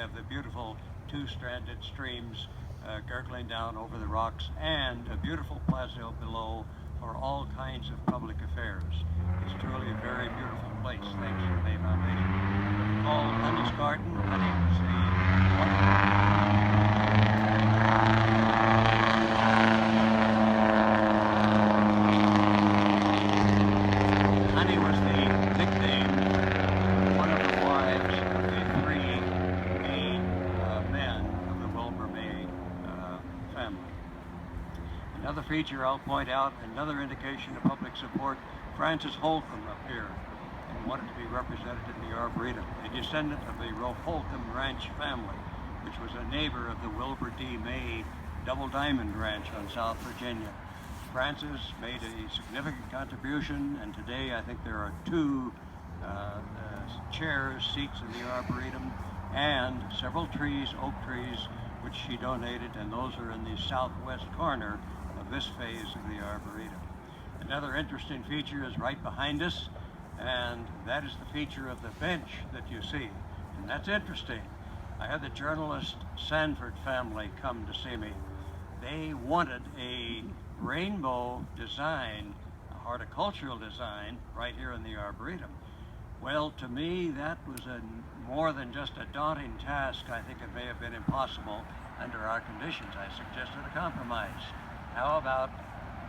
have the beautiful two-stranded streams gurgling down over the rocks, and a beautiful plaza below for all kinds of public affairs. It's truly a very beautiful place, thanks to the May Foundation. It's called Honey's Garden. Honey was the nickname of one of the wives of the three main men of the Wilbur May family. Another feature I'll point out, another indication of public support, Francis Holcomb up here and wanted to be represented in the Arboretum, a descendant of the Holcomb Ranch family, which was a neighbor of the Wilbur D. May Double Diamond Ranch on South Virginia. Francis made a significant contribution, and today I think there are two chairs, seats in the Arboretum, and several trees, oak trees, which she donated, and those are in the southwest corner of this phase of the Arboretum. Another interesting feature is right behind us, and that is the feature of the bench that you see. And that's interesting. I had the journalist Sanford family come to see me. They wanted a rainbow design, a horticultural design, right here in the Arboretum. Well, to me, that was more than just a daunting task. I think it may have been impossible under our conditions. I suggested a compromise. How about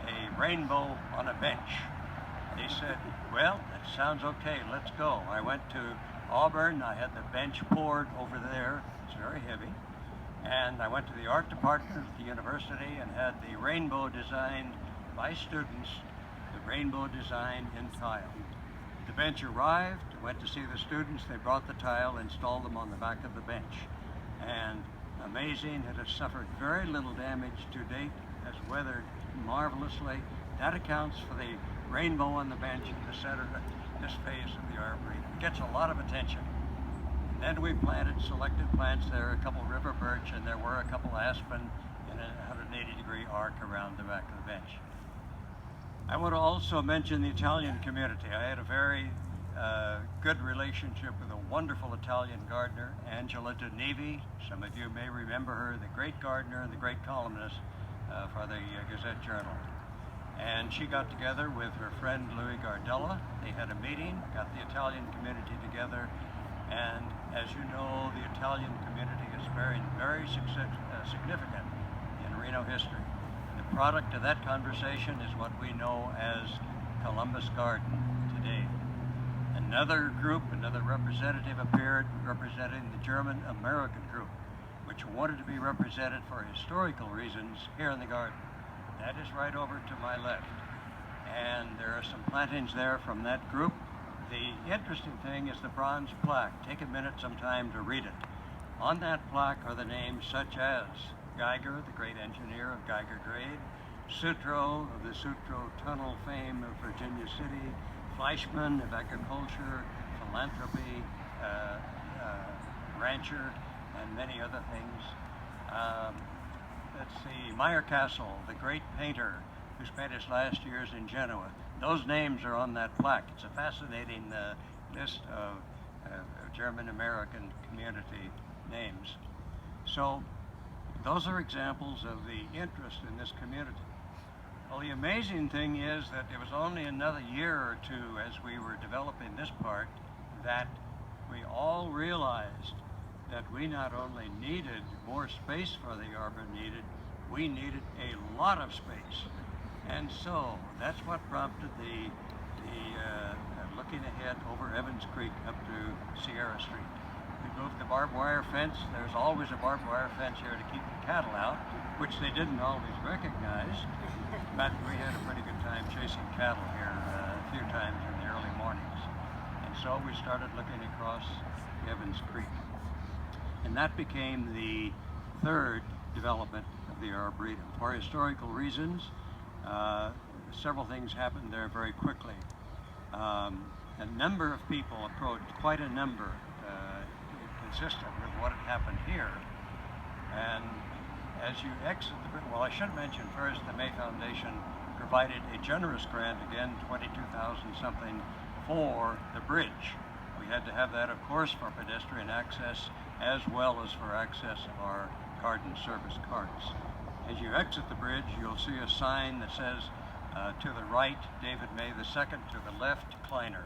a rainbow on a bench? They said, well, that sounds okay, let's go. I went to Auburn, I had the bench poured over there, it's very heavy, and I went to the art department at the university and had the rainbow designed by students, the rainbow design in tile. The bench arrived, went to see the students, they brought the tile, installed them on the back of the bench. And amazing, it has suffered very little damage to date, has weathered marvelously. That accounts for the rainbow on the bench in the center of this phase of the Arboretum. It gets a lot of attention. And then we planted selected plants there, a couple river birch, and there were a couple aspen in a 180-degree arc around the back of the bench. I want to also mention the Italian community. I had a very good relationship with a wonderful Italian gardener, Angela Donevi. Some of you may remember her, the great gardener and the great columnist for the Gazette Journal. And she got together with her friend Louis Gardella. They had a meeting, got the Italian community together, and as you know, the Italian community is very significant in Reno history. The product of that conversation is what we know as Columbus Garden today. Another group, another representative appeared representing the German-American group, which wanted to be represented for historical reasons here in the garden. That is right over to my left. And there are some plantings there from that group. The interesting thing is the bronze plaque. Take a minute sometime to read it. On that plaque are the names such as Geiger, the great engineer of Geiger Grade, Sutro of the Sutro Tunnel fame of Virginia City, Fleischmann of agriculture, philanthropy, rancher, and many other things. Let's see, Meyer Castle, the great painter who spent his last years in Genoa. Those names are on that plaque. It's a fascinating list of German-American community names. So those are examples of the interest in this community. Well, the amazing thing is that it was only another year or two as we were developing this part that we all realized that we not only needed more space for the arbor we needed a lot of space. And so that's what prompted the looking ahead over Evans Creek up to Sierra Street. We moved the barbed wire fence. There's always a barbed wire fence here to keep the cattle out, which they didn't always recognize. But we had a pretty good time chasing cattle here a few times in the early mornings. And so we started looking across Evans Creek. And that became the third development of the Arboretum. For historical reasons, several things happened there very quickly. A number of people approached, quite a number, consistent with what had happened here. And as you exit the, well, I should mention first the May Foundation provided a generous grant, again, 22,000 something, for the bridge. We had to have that, of course, for pedestrian access as well as for access of our garden service carts. As you exit the bridge, you'll see a sign that says, to the right, David May II, to the left, Kleiner.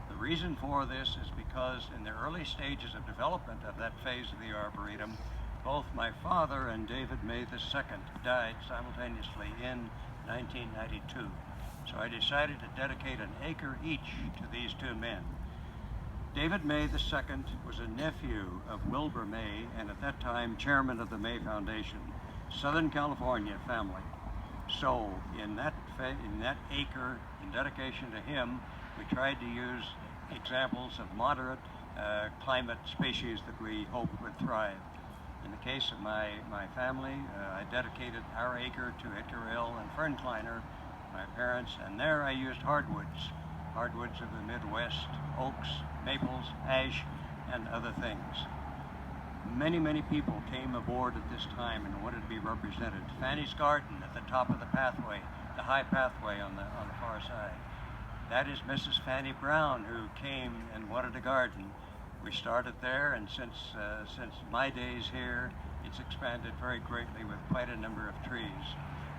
The reason for this is because in the early stages of development of that phase of the Arboretum, both my father and David May II died simultaneously in 1992. So I decided to dedicate an acre each to these two men. David May II was a nephew of Wilbur May, and at that time chairman of the May Foundation, Southern California family. So in that acre, in dedication to him, we tried to use examples of moderate climate species that we hoped would thrive. In the case of my family, I dedicated our acre to Edgar and Fern Kleiner, my parents, and there I used hardwoods of the Midwest, oaks, maples, ash, and other things. Many people came aboard at this time and wanted to be represented. Fanny's Garden at the top of the pathway, the high pathway on the far side. That is Mrs. Fanny Brown, who came and wanted a garden. We started there, and since my days here, it's expanded very greatly with quite a number of trees.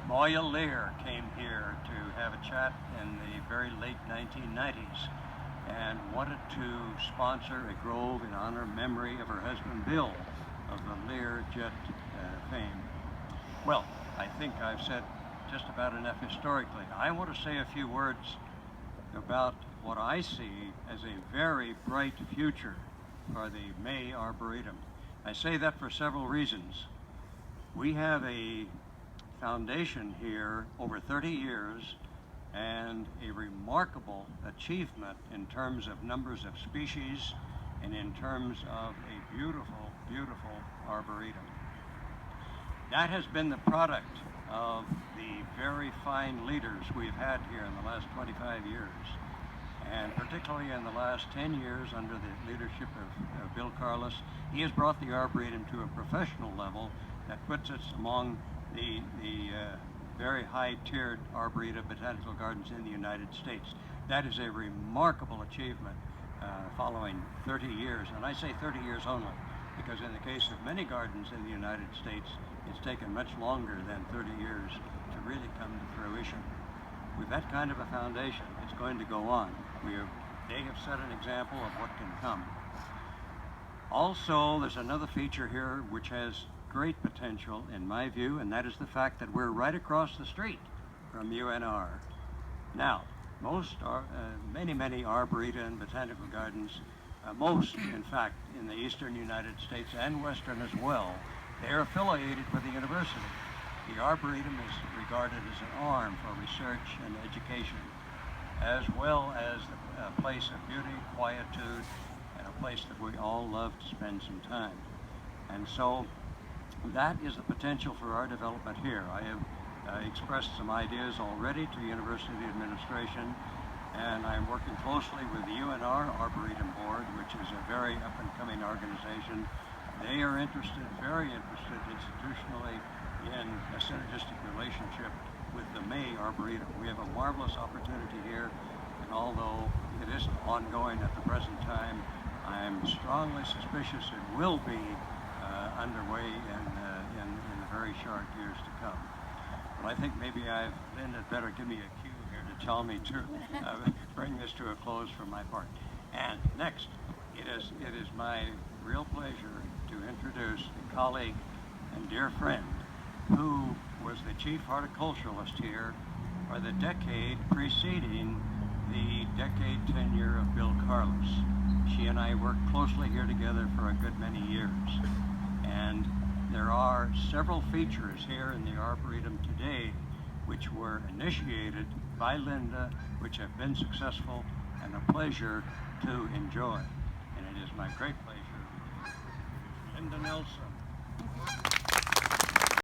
Moya Lear came here to have a chat in the very late 1990s and wanted to sponsor a grove in honor of memory of her husband Bill of the Lear jet fame. Well, I think I've said just about enough historically. I want to say a few words about what I see as a very bright future for the May Arboretum. I say that for several reasons. We have a foundation here over 30 years and a remarkable achievement in terms of numbers of species and in terms of a beautiful arboretum. That has been the product of the very fine leaders we've had here in the last 25 years, and particularly in the last 10 years under the leadership of Bill Carlos. He has brought the Arboretum to a professional level that puts us among the very high-tiered Arboretum botanical gardens in the United States. That is a remarkable achievement following 30 years, and I say 30 years only, because in the case of many gardens in the United States, it's taken much longer than 30 years to really come to fruition. With that kind of a foundation, it's going to go on. They have set an example of what can come. Also, there's another feature here which has great potential in my view, and that is the fact that we're right across the street from UNR. Now, many arboretum and botanical gardens, most in fact in the eastern United States and western as well, they are affiliated with the university. The Arboretum is regarded as an arm for research and education, as well as a place of beauty, quietude, and a place that we all love to spend some time. And so that is the potential for our development here. I have expressed some ideas already to university administration, and I'm working closely with the UNR Arboretum Board, which is a very up-and-coming organization. They are very interested institutionally in a synergistic relationship with the May Arboretum. We have a marvelous opportunity here, and although it isn't ongoing at the present time, I'm strongly suspicious it will be underway in the very short years to come. But I think maybe Lynn had better give me a cue here to tell me to bring this to a close for my part. And next, it is my real pleasure to introduce a colleague and dear friend who was the chief horticulturalist here for the decade preceding the decade tenure of Bill Carlos. She and I worked closely here together for a good many years. And there are several features here in the Arboretum today which were initiated by Linda, which have been successful and a pleasure to enjoy. And it is my great pleasure, Linda Nelson.